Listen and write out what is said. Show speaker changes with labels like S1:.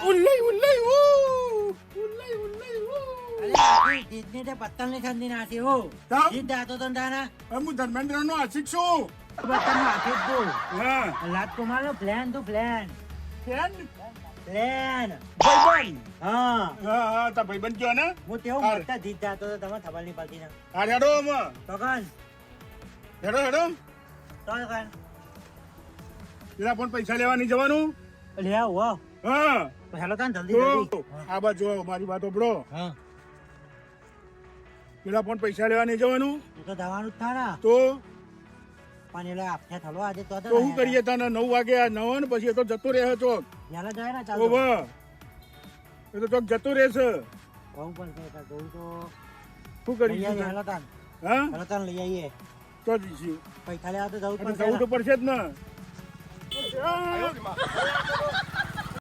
S1: ઉલ્લઈ ઉલ્લઈ ઓ ઉલ્લઈ ઉલ્લઈ ઓ
S2: અરે જીતની તે પત્તલ ની ઠંડી નાખી હો
S1: તો?
S2: જીત દાતો તો તારા
S1: હું ધર્મેન્દ્રનો આશિક છું
S2: પત્તલ નાખી તું
S1: હા
S2: રાજકુમારનો પ્લાન તો પ્લાન
S1: કેમ
S2: પ્લાન
S1: ભાઈબંધ
S2: હા
S1: હા હા તા ભાઈબંધ કયો ને
S2: હું તેવું
S1: હાર.
S2: મોટા જીત જાતો તો તમે ખબર નહીં પડતી ને
S1: આ હેડો અમે
S2: તો કન
S1: હેડો હેડો
S2: તો કન
S1: પેલા પણ પૈસા લેવા નહીં જવાનું
S2: લે આવો
S1: હા
S2: તો હેલો તાન જલ્દી
S1: તો
S2: જલ્દી
S1: આ બાજુ આવો, મારી વાત સાંભળો
S2: હા
S1: પેલા પણ પૈસા લેવા નહીં જવાનું
S2: એ તો જવાનું જ થાના
S1: તો
S2: પણ એટલે આપને થલો આજે તો
S1: તો શું કરીએ તને 9 વાગે આ 9 ને પછી એ તો જતો રહે ચોક
S2: યાલા જાય ને ચાલ
S1: ઓવે એ તો ચોક જતો રહેશે
S2: કહું પણ કે જોઉં તો
S1: શું
S2: લઈ
S1: કરીશું
S2: આવીએ હેલો તાન
S1: હા
S2: હેલો તાન લઈ આવીએ
S1: તો જઈશું
S2: પૈસા લેવા તો જવું જ
S1: અને
S2: પડશે
S1: જવું તો પડશે જ ને